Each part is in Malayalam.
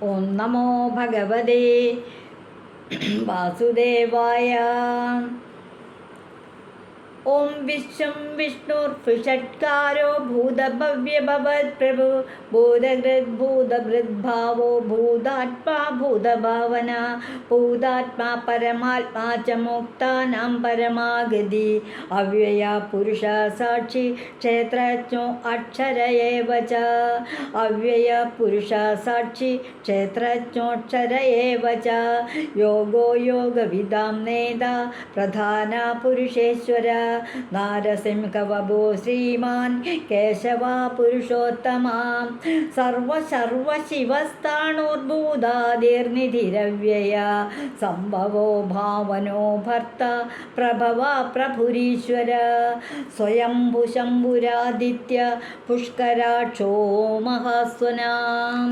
ഓം നമോ ഭഗവതേ വാസുദേവായ. ഓം വിശ്വം വിഷ്ണുർഭിഷട്കാരോ ഭൂതഭവ്യഭവത് പ്രഭു ഭൂതഭൃദ്ഭാവോ ഭൂതാത്മാ ഭൂതഭാവന ഭൂതാത്മാ പരമാത്മാ ച മുക്താനാം പരമാഗതി അവ്യയ പുരുഷ സാക്ഷി ക്ഷേത്രജ്ഞോ അക്ഷര ഏവ ച അവ്യയ പുരുഷ സാക്ഷി ക്ഷേത്രജ്ഞോക്ഷര ഏവ ച യോഗോ യോഗവിദാം നേത പ്രധാന പുരുഷേശ്വര നാരസിംഹവപോ ശ്രീമാൻ കേശവ പുരുഷോത്തമാ സർവശിവസ്ഥാണുർഭൂതാദിർനിധിരവ്യയ സംഭവോ ഭാവനോ ഭർത്ത പ്രഭവ പ്രഭുരീശ്വര സ്വയംഭു ശംഭുരാദിത്യ പുഷ്കരാക്ഷോ മഹാസ്വനാം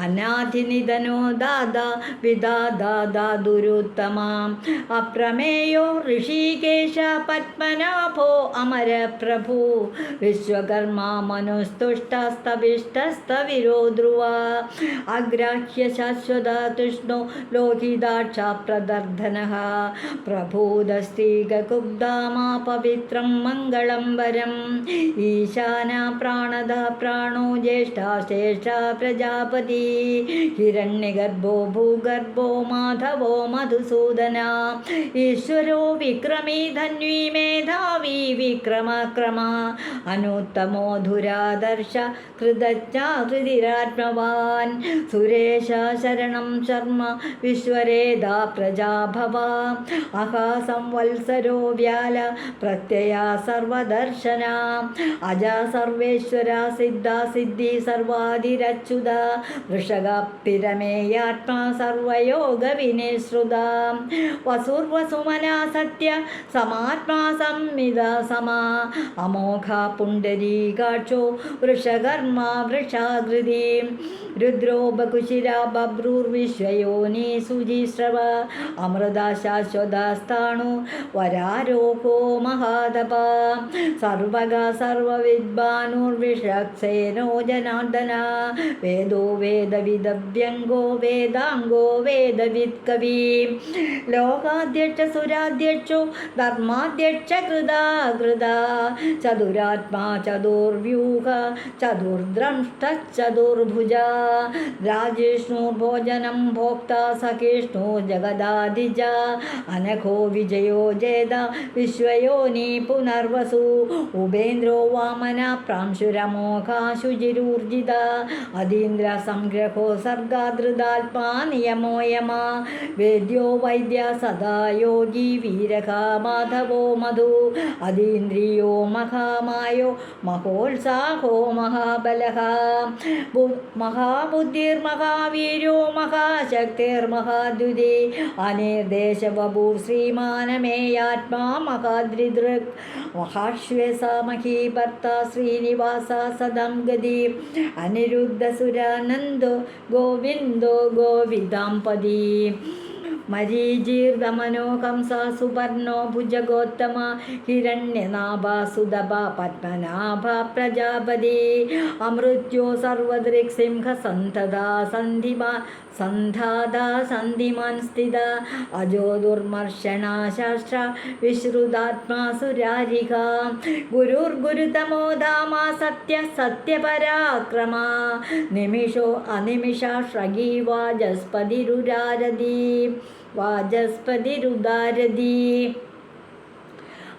അനാധിനിധനോ ദാദാ വിദാദാദുരുത്തമാം അപ്രമേയോ ഋഷികേശ പത്മനാഭോ അമരപ്രഭു വിശ്വകർമാ മനുസ്തുഷ്ടസ്തവിഷ്ടസ്തവിരോ ധ്രുവ അഗ്രാഹ്യ ശാശ്വത തൃഷ്ണോ ലോഹിതാക്ഷ പ്രദർധനഃ പ്രഭൂതസ്ത്രീകുബ്ധാമാ പവിത്രം മംഗളം വരം ഈശാന പ്രാണദ പ്രാണോ ജ്യേഷ്ഠ ശ്രേഷ്ഠ പ്രജാപതി ഹിരണ്യഗർഭോ ഭൂഗർഭോ മാധവോ മധുസൂദന ഈശ്വരോ വിക്രമീ ധന്വീ മേധാവി വിക്രമക്രമ അനുത്തമോ ധുരാദർശ കൃതജ്ഞാകൃതിരാത്മവാൻ സുരേശ ശരണം ശർമ്മ വിശ്വരേദാ പ്രജാഭവ അഹാസംവത്സരോ വ്യാല പ്രത്യയ സർവദർശന അജ സർവേശ്വര സിദ്ധ സിദ്ധി സർവാതിരച്യുത വൃഷക പിരമേയാത്മാ സർവയോഗ വിനിശ്രുത വസുർവസുമന സത്യ സമാത്മാ സംമിത സമാ അമോഘ പുണ്ടരീകാക്ഷോ വൃഷകർമ്മ വൃഷാകൃതി രുദ്രോ ബകുശിര ബഭ്രൂർവിശ്വയോനി സുജിശ്രവ അമൃത ശാശ്വതസ്ഥാണു വരാരോഹോ മഹാതപ സർവഗ സർവവിദ്വാനുർവിഷക്സേനോ ജനാർദ്ദന വേദോ വേദവിദവ്യംഗോ വേദാംഗോ വേദവിത് കവി ലോകാധ്യക്ഷ സുരാധ്യക്ഷോ ധർമാധ്യക്ഷ കൃതാകൃത ചതുരാത്മാ ചതുർവ്യൂഹ ചതുർദ്രംഷ്ടചതുർഭുജ രാജിഷ്ണുർഭോജനം ഭോക്ത സഹിഷ്ണു ജഗദാധിജ അനഘോ വിജയോ ജേത വിശ്വയോനി പുനർവസു ഉപേന്ദ്രോ വാമന പ്രാംശുരമോഘാശുചിരൂർജിത അതീന്ദ്ര സംഗ്രഹോ സർഗാധൃതാത്മാ നിയമോ യമ വേദ്യോ വൈദ്യ സദാ യോഗി വീരക മാധവോ മധു അതീന്ദ്രിയോ മഹാമായോ മഹോത്സാഹോ മഹാബലഃ മഹാബുദ്ധിർമഹാവീര്യോ മഹാശക്തിർമഹാദ്യുതി അനിർദേശവപു ശ്രീമാനമേയാത്മാ മഹാദ്രിദൃക് മഹാശ്വേസ മഹീഭർത്ത ശ്രീനിവാസ സദം ഗതി അനിരുദ്ധസുരാനന്ദോ ഗോവിന്ദോ ഗോവിദാംപതി മരീചീർദമനോ കംസ സുപർണോ ഭുജഗോത്തമ ഹിരണ്യനാഭ സുദഭ പത്മനാഭ പ്രജാപതി അമൃത്യോ സർവദൃക്സിംഹ സന്തതാ സന്ധാതാ സന്ധിമാൻ സ്ഥിത അജോ ദുർമർഷണ ശാസ്ത്ര വിശ്രുതാത്മാ സുരാരിക ഗുരുർഗുരുതമോ ധാമ സത്യ സത്യപരാക്രമ നിമിഷോ അനിമിഷ ശ്രഗീ വാചസ്പതിരുരാരതി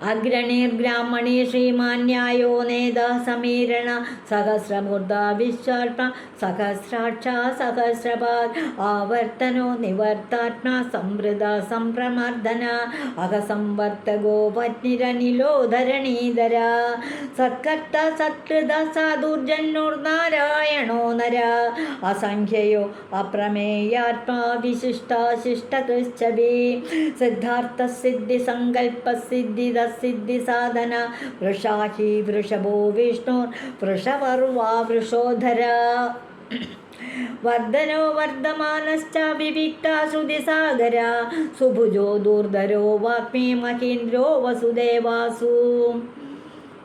അഗ്രണീർബ്രാഹ്മണീ ശ്രീമാന്യായോ നേത സമീരണ സഹസ്രമൂർധ വിശ്വാത്മ സഹസ്രാക്ഷ സഹസ്രപാദ് ആവർത്തനോ നിവർത്താത്മാ സംവൃത സംപ്രമർദ്ദന അഹസംവർത്തകോ പത്നിരനിലോധരണീധര സത്കർത്ത സത്കൃത സാധുർജന്നുർനാരായണോ നര അസംഖ്യയോ അപ്രമേയാത്മാ വിശിഷ്ടാശിഷ്ടകൃച്ഛവി സിദ്ധാർത്ഥ സിദ്ധി സങ്കൽപ്പ സിദ്ധി സിദ്ധി സാധന വൃഷാഹി വൃഷഭോ വിഷ്ണു വൃഷവർവാ വൃഷോധര വർദ്ധനോ വർദ്ധമാനശ്ച വിവിക്ത ശ്രുതിസാഗര സുഭുജോ ദൂർധരോ വാഗ്മി മഹീന്ദ്രോ വസുദേവാസു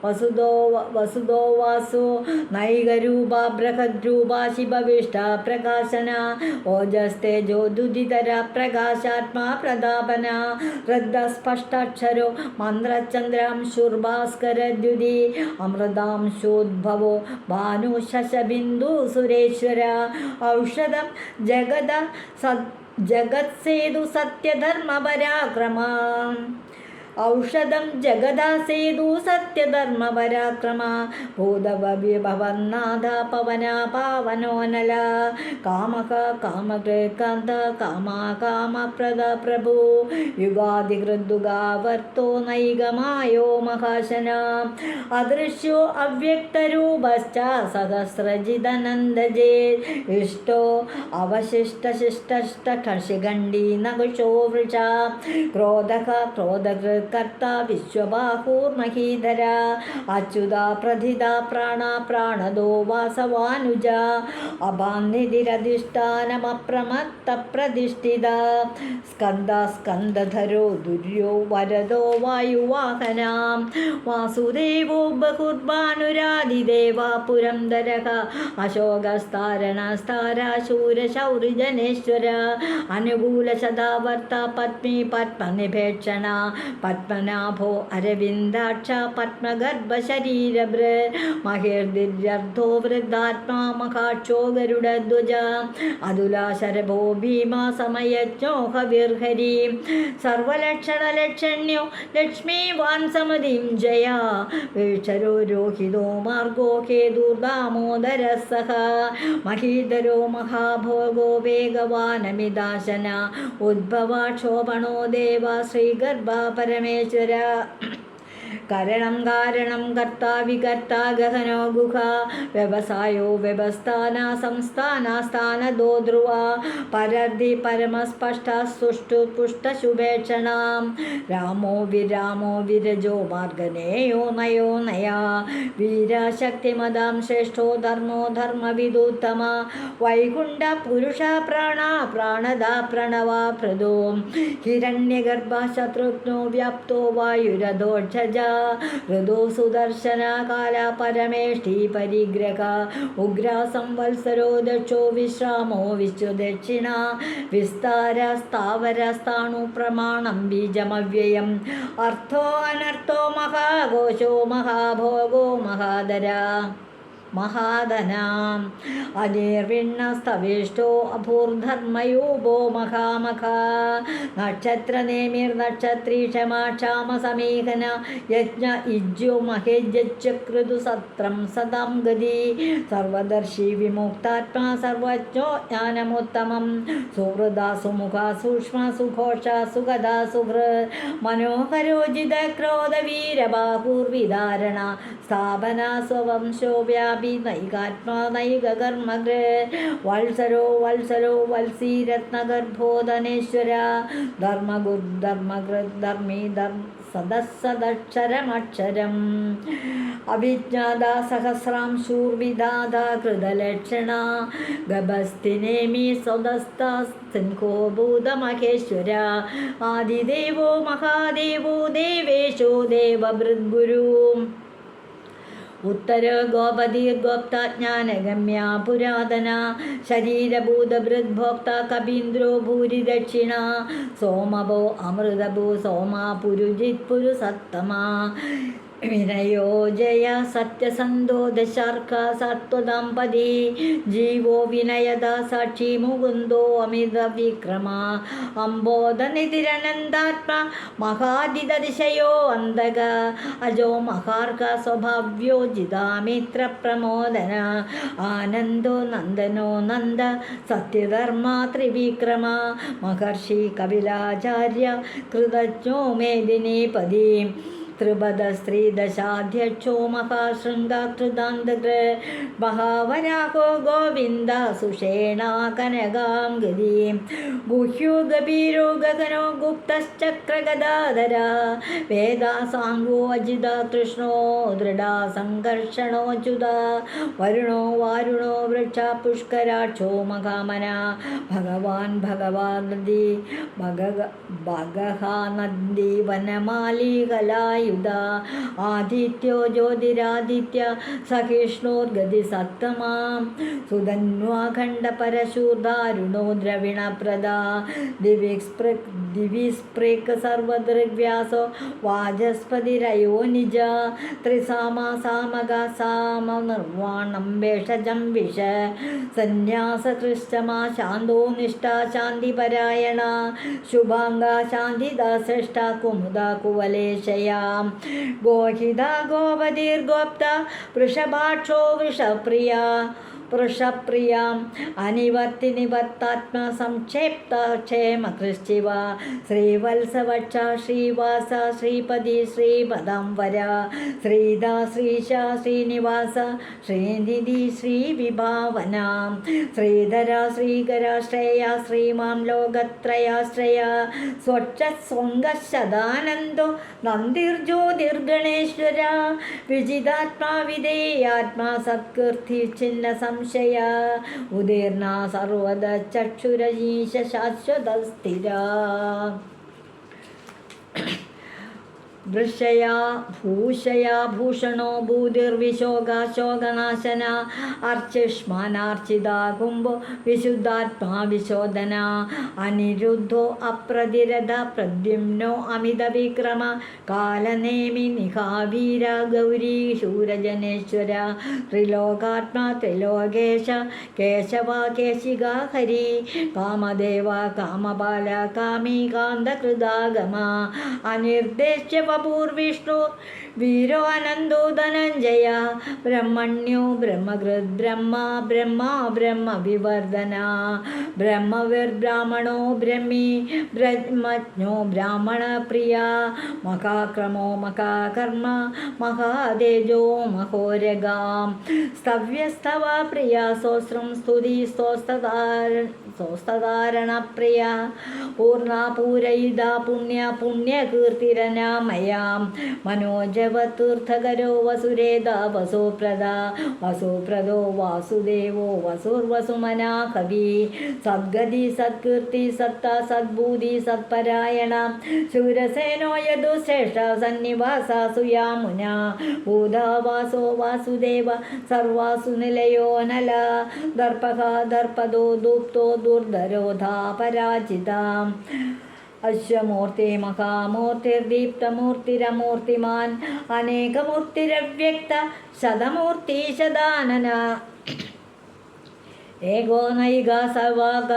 വസുദോ വാസോ നൈകരൂപ ബൃഹദ്രൂപ ശിവവിഷ്ട പ്രകാശന ഓജസ്തേജോദുദിതര പ്രകാശാത്മാ പ്രതാപന ഹൃദസ്പഷ്ടാക്ഷരോ മന്ത്രചന്ദ്രാംശുർഭാസ്കരദ്യുതി അമൃതാംശോദ്ഭവോ ഭാനു ശശബിന്ദു സുരേശ്വര ഔഷധം ജഗത്സേതു സത്യധർമ്മപരാക്രമ ഔഷധം ജഗദാസേതു സത്യധർമ്മപരാക്രമ ഭൂതഭവന്നാഥ പവന പാവനോനല കാമക കാമകൃകാന്ത കാമപ്രദ പ്രഭു യുഗാധികൃദ്ദുഗാവർത്തോ നൈകമായോ മഹാശന അദൃശ്യോ അവ്യക്തരൂപശ്ച സഹസ്രജിതനന്ദജേ ഇഷ്ടോ അവശിഷ്ടശിഷ്ടഷ്ടഷിഖണ്ഡീ നകുശോ വൃഷ ക്രോധക ക്രോധകൃ കർത്ത വിശ്വബാഹൂർമഹീധര അച്യുത പ്രഥിത പ്രാണദോ വാസവാനുജ അഭാന്നിധിരധിഷ്ഠാനമപ്രമത്ത പ്രതിഷ്ഠിത സ്കന്ദധരോ ദുര്യോ വരദോ വായുവാഹന വാസുദേവോ ബഹുർഭാനുരാതിദേവ പുരംധരഃ അശോകസ്താരണസ്താരാശൂരശൗരിജനേശ്വര അനുകൂല സദാവർത്ത പത്മി പത്മനിഭേക്ഷണ പത്മനാഭോ അരവിന്ദാക്ഷ പത്മഗർഭശരീരഭൃ മഹേർദിര്യർദ്ധോ വൃദ്ധാത്മാ മഹാക്ഷോ ഗരുഡധ്വജ അതുലാശരഭോ ഭീമാ സമയജ്ഞോഹവിർഹരി സർവലക്ഷണലക്ഷണ്യോ ലക്ഷ്മീവാൻ സമതിം ജയ വീക്ഷരോ രോഹിതോ മാർഗോ കേതുർദാമോദര സഹ മഹീധരോ മഹാഭോഗോ വേഗവാനമിദാശന ഉദ്ഭവാക്ഷോഭണോ ദേവ ശ്രീഗർഭ പരമേശ്വര കരണം കാരണം കർത്ത വികർത്ത ഗഹനോ ഗുഹ വ്യവസായോ വ്യവസ്ഥാന സംസ്ഥാന സ്ഥാനദോ ധ്രുവ പരർധി പരമസ്പഷ്ട സുഷ്ടു പുഷ്ടശുഭേക്ഷണ രാമോ വിരജോ മാർഗനേയോ നയോ നയാ വീരശക്തിമതാം ശ്രേഷ്ഠോ ധർമ്മോ ധർമ്മവിദുത്തമ വൈകുണ്ഠ പുരുഷ പ്രാണദ പ്രണവ പ്രദോ ഹിരണ്യഗർഭ ശത്രുഘ്നോ വ്യാപ്തോ വായുരഥോക്ഷജ ഋതോ സുദർശന കാല പരമേഷ്ഠി പരിഗ്രഹ ഉഗ്ര സംവത്സരോ ദക്ഷോ വിശ്രാമോ വിശ്വദക്ഷിണ വിസ്താര സ്ഥാവര സ്ഥാണു പ്രമാണം ബീജമവ്യയം അർത്ഥോ അനർത്ഥോ മഹാഘോഷോ മഹാഭോഗോ മഹാധനാം അനിർവിണ്ണസ്തവിഷ്ടോ അഭൂർധർമ്മയൂപോ മഹാമഖ നക്ഷത്രനേമിർനക്ഷത്രീക്ഷമാക്ഷാമസമീഹന യജ്ഞ ഇജ്യോ മഹേജക്രുതു സത്രം സദാം ഗതി സർവദർശി വിമുക്താത്മാ സർവജ്ഞോ ജ്ഞാനമുത്തമം സുഹൃദാ സുമുഖ സൂക്ഷ്മ സുഘോഷ സുഗദാ സുഹൃ മനോഹരോജിത ക്രോധ വീരബാഹുർവിധാരണ സ്ഥാപന സ്വവംശോ വ്യാപി നൈകാത്മാ നൈകകർമ്മകൃ വത്സരോ വത്സീരത്നഗർഭോധനേശ്വര ധർമ്മഗുർധർമ്മകൃദ്ധർമ്മി സദസ്സദക്ഷരമക്ഷരം അവിജ്ഞാത സഹസ്രാംശൂർവിധാത കൃതലക്ഷണ ഗഭസ്ഥിനേമി സ്വദസ്ത സിംഹോ ഭൂതമഹേശ്വര ആദിദേവോ മഹാദേവോ ദേവേശോ ദേവഭൃദ്ഗുരു ഉത്തര ഗോപതിർഗോപ്ത ജ്ഞാനഗമ്യ പുരാതന ശരീരഭൂതഭൃദ്ഭോക്ത കപീന്ദ്രോ ഭൂരി ദക്ഷിണ സോമഭോ അമൃതഭൂ സോമാ പുരുജിത് പുരുസത്തമ വിനയോ ജയ സത്യസന്ധോ ദശാർക്ക സത്വദാമ്പതി ജീവോ വിനയദ സാക്ഷി മുകുന്ദോ അമിത വിക്രമ അംബോധനിധിരനന്ദാത്മ മഹാദിതതിശയോ അന്തക അജോ മഹാർക്ക സ്വഭാവ്യോജിതാമിത്ര പ്രമോദന ആനന്ദോ നന്ദനോ നന്ദ സത്യധർമ്മ ത്രിവിക്രമ മഹർഷി കപിലാചാര്യ കൃതജ്ഞോ മേദിനീപതി ത്രിപദ സ്ത്രീദശാധ്യക്ഷോ മഹാശൃംഗാകൃതാന്തകൃ മഹാവരാഹോ ഗോവിന്ദ സുഷേണ കനകാം ഗതി ഗുഹ്യോ ഗഭീരോ ഗഗനോ ഗുപ്തശ്ചക്രഗദാധര വേദാസാംഗോ അജിത കൃഷ്ണോ ദൃഢാ സംഘർഷണോച്യുത വരുണോ വാരുണോ വൃക്ഷ പുഷ്കരാക്ഷോ മഹാമന ഭഗവാൻ നദി ഭഗഹാനന്ദി വനമാലി കലായു സഹായുധ ആദിത്യോ ജ്യോതിരാദിത്യ സഹിഷ്ണുർഗതി സത്തമാം സുധന്വാഖണ്ഡ പരശൂർദാരുണോ ദ്രവിണപ്രദ ദിവിസ്പൃക് സർവദൃഗ്വ്യാസോ വാചസ്പതിരയോ നിജ ത്രിസാമാ സാമക സാമ നിർവാണം വേഷജം വിഷ സന്യാസകൃഷ്ടമാ ശാന്തോ നിഷ്ഠ ശാന്തിപരായണ ശുഭാംഗ ശാന്തിദ ശ്രേഷ്ഠ കുമുദ കുവലേശയാം ഗോഹിത ഗോപതിർഗോപ്ത വൃഷഭാക്ഷോ വൃഷപ്രിയ വൃഷപ്രിയാം അനിവർത്തിനിവർത്താത്മ സംക്ഷേപ്ത ക്ഷേമകൃശ്ചിവ ശ്രീവത്സവക്ഷ ശ്രീവാസ ശ്രീപതി ശ്രീപദംവര ശ്രീധ ശ്രീശ ശ്രീനിവാസ ശ്രീനിധി ശ്രീവിഭാവന ശ്രീധര ശ്രീകര ശ്രേയ ശ്രീമാം ലോകത്രയാശ്രയ സ്വച്ഛസ്വംഗശതാനന്ദോ നന്ദിർജ്യോതിർഗണേശ്വര വിജിതാത്മാ വിധേയാത്മാ സത്കീർത്തി ചിന്ന സംശയ ഉദീർണ സർവദ ചക്ഷുരജീശ ശാശ്വത സ്ഥിര വൃഷയാ ഭൂഷയാ ഭൂഷണോ ഭൂതിർവിശോകാശോകനാശന അർച്ചിഷ്മാനാർച്ചിത കുംഭോ വിശുദ്ധാത്മാ വിശോധന അനിരുദ്ധോ അപ്രതിരഥ പ്രദ്യുമ്നോ അമിത വിക്രമ കാലനേമി നിഹാവീര ഗൗരീ ശൂരജനേശ്വര ത്രിലോകാത്മാ ത്രിലോകേശ കേശവ കേശിക ഹരി കാമദേവ കാമപാല കാമീ കാന്തകൃതാഗമ അനിർദ്ദേശ്യ പൂർവിഷ്ണു വീരോ അനന്തോ ധനഞ്ജയ ബ്രഹ്മണ്യോ ബ്രഹ്മകൃത് ബ്രഹ്മ ബ്രഹ്മ ബ്രഹ്മ വിവർധന ബ്രഹ്മവിർബ്രാഹ്മണോ ബ്രഹ്മി ബ്രഹ്മജ്ഞോ ബ്രാഹ്മണ പ്രിയ മഹാക്രമോ മഹാകർമ്മ മഹാതേജോ മഹോരഗാം സ്തവ്യസ്തവ പ്രിയ സോസ്രം സ്തുതി സ്വസ്തധാരണ പ്രിയ പൂർണ്ണ പൂരയിത പുണ്യ പുണ്യകീർത്തിരനാമയാം മനോജവതീർത്ഥകരോ വസുരേത വസുപ്രദോ വാസുദേവോ വസുർവസുമനാ കവി സദ്ഗതി സത്കീർത്തി സത്ത സദ്ബൂതി സത്പരായണ ശൂരസേനോ യദുശ്രേഷ്ഠ സന്നിവാസ സുയാമുന ഭൂതവാസോ വാസുദേവ സർവാസു നിലയോ നല ദർപ്പക ദർപ്പദോ ദുപ്തോ ദുർധരോധാ പരാജിത അശ്വമൂർത്തി മഹാമൂർത്തിർദീപ്തമൂർത്തിരമൂർത്തിമാൻ അനേകമൂർത്തിരവ്യക്ത ശതമൂർത്തി ശതാനന ഏകോ നൈക സർവാക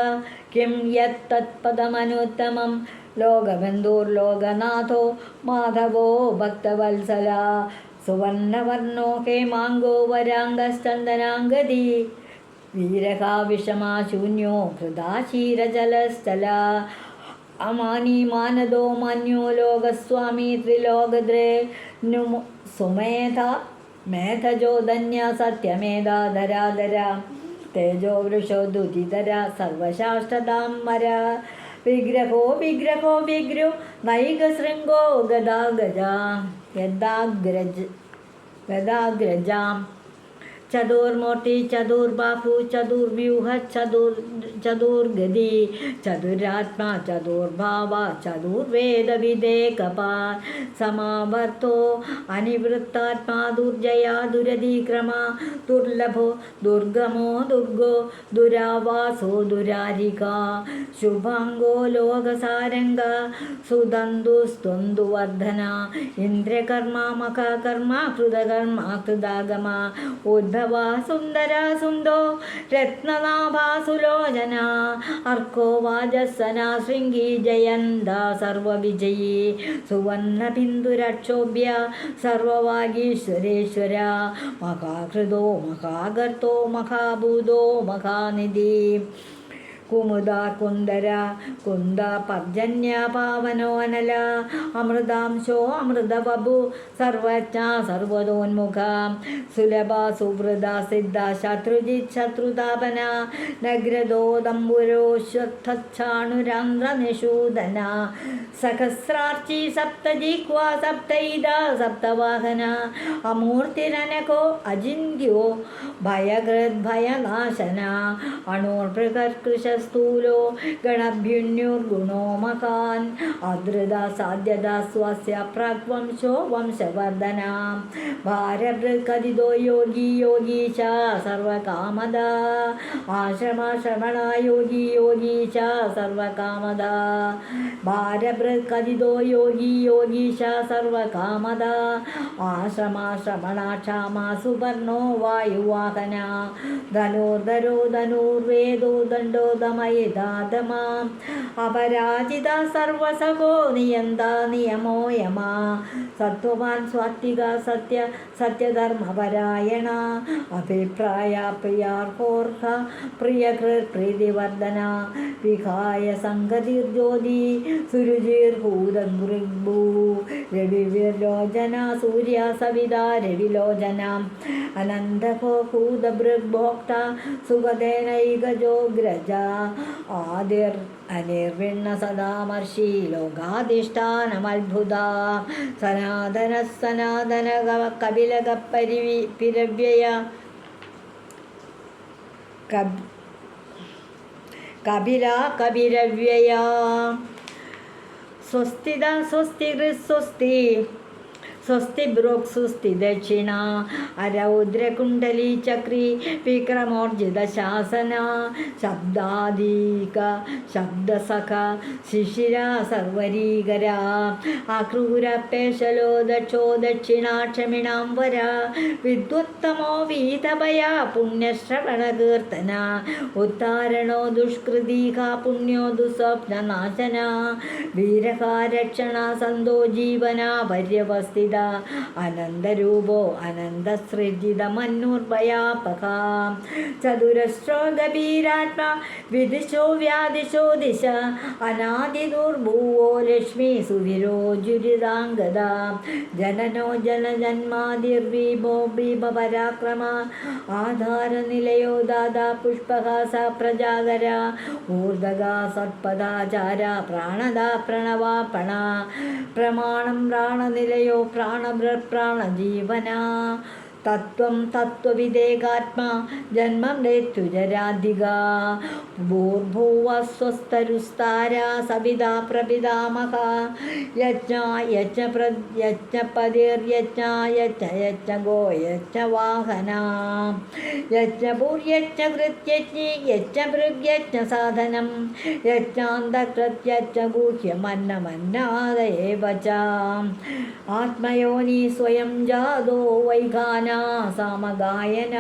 കിം യത്തത്പദമനുത്തമം ലോകബന്ധുർലോകനാഥോ മാധവോ ഭക്തവത്സല സുവർണവർണോ ഹേമാംഗോ വരാംഗസ്ചന്ദനാംഗതി വീരകാ വിഷമാശൂന്യോ ഹൃദാശീരജലസ്ഥല അമാനി മാനദോ മാന്യോ ലോകസ്വാമി ത്രിലോകദ്രേ സുമേധ മേധജോ ധന്യ സത്യമേധാധരാധര തേജോ വൃഷോ ദുതിധര സർവശാസ്ത്രതാംബര വിഗ്രഹോ വിഗ്രോ നൈകശൃംഗോ ഗദാഗ്രജാം ചതുർമൂർത്തി ചതുർബാഹു ചതുർവ്യൂഹ ചതുർഗതി ചതുരാത്മാ ചതുർഭാവ ചതുർവേദവിദേകപാ സമാവർത്തോ അനിവൃത്താത്മാ ദുർജയാ ദുരതിക്രമ ദുർലഭോ ദുർഗമോ ദുർഗോ ദുരാവാസോ ദുരാരിക ശുഭാംഗോ ലോകസാരംഗ സുതന്തുസ്തുന്ദുവർധന ഇന്ദ്രകർമ്മ മഖകർമ്മ കൃതകർമ്മ കൃതാഗമ ഉദ്ഭവ സുന്ദര സുന്ദോ രത്നനാഭാ സുലോചന അർക്കോ വാജസ്സന ശൃംഗി ജയന്ത സർവവിജയീ സുവർണ ബിന്ദുരക്ഷോഭ്യ സർവവാഗീശ്വരേശ്വര മഹാകൃതോ മഹാഗർത്തോ മഹാഭൂതോ മഹാനിധി കുമുദ കുന്ദര കുന്ദ പർജന്യ പാവനോ അനല അമൃതാംശോ അമൃതബു സർവജ്ഞ സർവതോന്മുഖ സുലഭ സുവൃത സിദ്ധ ശത്രുജിത് ശത്രുതാപന നഗ്രദോ ദംബുരോഷാണുരാന്ധ്ര നിഷൂദന സഹസ്രാർച്ചി സപ്തജിഹ്വ സപ്തൈത സപ്തവാഹന അമൂർത്തിരനകോ അജിന്ത്യോ ഭയകൃത് ഭയനാശന അണൂർഭൃകർകൃശ സ്ഥൂലോ ഗണഭ്യുന്യുർഗുണോ മഹാൻ അധൃത സാധ്യത സ്വസ്യ പ്രാഗ്വംശോ വംശവർധനാം ഭാരഭൃകഥിതോ യോഗി യോഗീശ സർവകാമദ ആശ്രമശ്രമണ യോഗി യോഗീശ സർവകാമദ ഭാരഭൃകഥിതോ യോഗി യോഗീശ സർവകാമദ ആശ്രമശ്രമണ ക്ഷാമ സുവർണോ വായുവാഹന ധനുർധരോ ധനുർവേദോ ദണ്ഡോ ദമയിതാദമാം അപരാജിത സർവസഖോ നിയന്ത നിയമോ യമ സത്വവാൻ സ്വാത്വിക സത്യ സത്യധർമ്മപരായണ അഭിപ്രായ പ്രിയാർഹോർഹ പ്രിയകൃത് പ്രീതിവർദ്ധന വിഹായ സംഗതിർജ്യോതി സുരുചിർഭൂതഭൃഗ്ഭൂ രവിവിലോചന സൂര്യ സവിത രവിലോചന അനന്തഭോ ഭൂതഭൃഗ്ഭോക്ത സുഗതേനൈകജോഗ്രജ ആദിർ അനിർവിണ്ണ സദാമർഷി ലോകാധിഷ്ഠാനമത്ഭുത സനാതന സനാതന കപിലക പിരവ്യയ കപില കപിരവ്യയ സ്വസ്തിദ സ്വസ്തി സ്വസ്തി സ്വസ്തി ബ്രോക് സ്വസ്തി ദക്ഷിണ അരൗദ്രകുണ്ഡലി ചക്രി വിക്രമോർജിത ശാസന ശബ്ദാദീക ശബ്ദസഖ ശിശിര സർവരീകര അക്രൂര പേശലോ ദക്ഷോ ദക്ഷിണാക്ഷമിണാം വര വിദ്വത്തമോ വീതഭയ പുണ്യശ്രവണകീർത്തന ഉത്താരണോ ദുഷ്കൃതീക പുണ്യോ ദുസ്വപ്നനാശന വീരകാരക്ഷണ സന്തോ ജീവന പര്യവസ്ഥിത അനന്തരൂപോ അനന്തസൃജിതമന്യുർഭയാപക ചതുരശ്രോ ഗഭീരാത്മാ വിദിശോ വ്യാദിശോ ദിശ അനാദിദുർഭൂവോ ലക്ഷ്മി സുവിരോജുരിതാംഗത ജനനോ ജനജന്മാതിർവിഭോ ഭീമപരാക്രമ ആധാരനിലയോ ദാദാ പുഷ്പഹാസ പ്രജാകര ഊർധക സത്പദാചാര പ്രാണദ പ്രണവാപണ പ്രമാണം പ്രാണനിലയോ പ്രാണജീവന തത്വം തത്വവിദേകാത്മാ ജന്മം മൃത്യുജരാധിക ഭൂർഭുവസ്വസ്തരുസ്താര സവിതാ പ്രപിതാമഹ യജ്ഞ യജ്ഞപതിർയജ്ഞ യജ്ഞ യജ്ഞഗോ യജ്ഞവാഹന യജ്ഞഭൂര്യജ്ഞകൃത്യജ്ഞി യജ്ഞഭൃഗ്യജ്ഞസാധനം യജ്ഞാന്തകൃത്യജ്ഞഗൂഹ്യമന്നമന്നാദയേവ ച ആത്മയോനി സ്വയം ജാതോ വൈഖാന സാമഗായന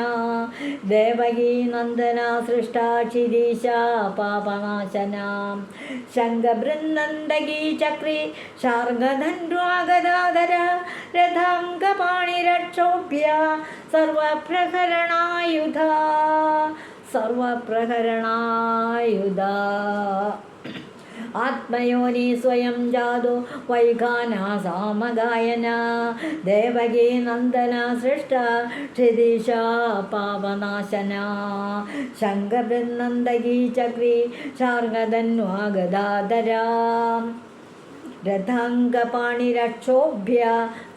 ദേവകീ നന്ദന സൃഷ്ടാക്ഷിരീശ പാപനാശന ശംഖബൃന്ദഗീ ചക്രി ശാർഗധന്വാഗദാധര രഥാംഗപാണിരക്ഷോഭ്യ സർവപ്രഹരണായുധ സർവപ്രഹരണായുധ ആത്മയോനി സ്വയം ജാതോ വൈഖാന സാമഗായന ദേവകീ നന്ദന സൃഷ്ട ക്ഷിതീശ പാവനാശന ശംഖബൃന്ദഗീ ചക്രി ശാർഗധന്വാഗദാധര രഥാംഗപാണിരക്ഷോഭ്യ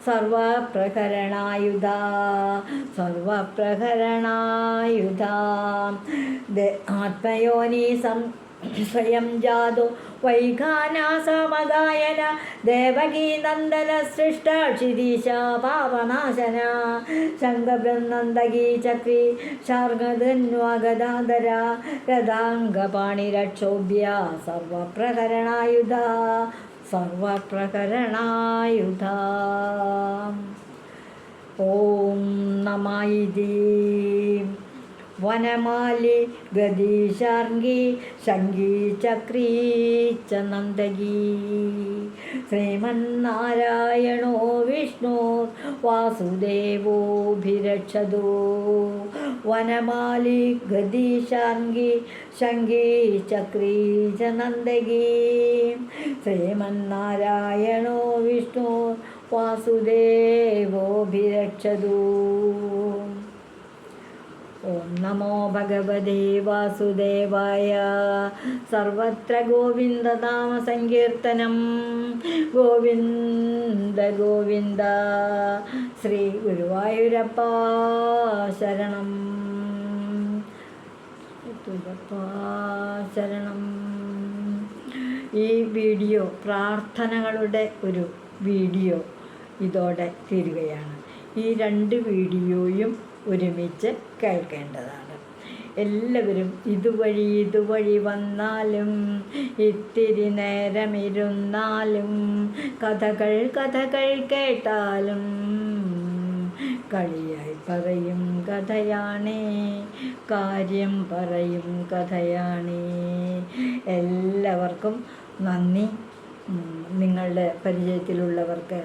സർവപ്രഹരണായുധ സർവപ്രഹരണായുധ ആത്മയോനി സ്വയം ജാതോ വൈഖാന സമഗായന ദേവകീ നന്ദന സൃഷ്ട ക്ഷിതീശ പാവനാശന ശംഖബൃന്ദഗീ ചക്രി ശാർഗധന്വാഗദാധര രഥാംഗപാണിരക്ഷോഭ്യ സർവപ്രഹരണായുധ സർവപ്രഹരണായുധ ഓം നമഃ ഇതി വനമാലി ഗദീശാർഗി ശംഖീ ചക്രീ ച നന്ദഗീ ശ്രീമന്നാരായണോ വിഷ്ണു വാസുദേവോഭിരക്ഷതോ വനമാലി ഗദീശാർഗി ശംഖീ ചക്രീ ച നന്ദഗീ ശ്രീമന്നാരായണോ വിഷ്ണു വാസുദേവോഭിരക്ഷതോ. ഓം നമോ ഭഗവതേ വാസുദേവായ. സർവത്ര ഗോവിന്ദനാമ സങ്കീർത്തനം. ഗോവിന്ദ ഗോവിന്ദ. ശ്രീ ഗുരുവായൂരപ്പ ശരണം. ഗുരുവായൂരപ്പാ ശരണം. ഈ വീഡിയോ പ്രാർത്ഥനകളുടെ ഒരു വീഡിയോ ഇതോടെ തീരുകയാണ്. ഈ 2 വീഡിയോയും ഒരുമിച്ച് കേൾക്കേണ്ടതാണ്. എല്ലാവരും ഇതുവഴി വന്നാലും ഇത്തിരി നേരമിരുന്നാലും കഥകൾ കേട്ടാലും കളിയായി പറയും കഥയാണേ, കാര്യം പറയും കഥയാണേ. എല്ലാവർക്കും നന്ദി. നിങ്ങളുടെ പരിചയത്തിലുള്ളവർക്ക്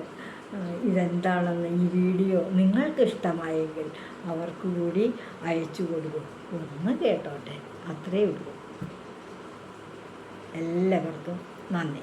ഇതെന്താണെന്ന് ഈ വീഡിയോ നിങ്ങൾക്ക് ഇഷ്ടമായെങ്കിൽ അവർക്ക് കൂടി അയച്ചു കൊടുക്കും. ഒന്ന് കേട്ടോട്ടെ, അത്രയേ ഉള്ളൂ. എല്ലാവർക്കും നന്ദി.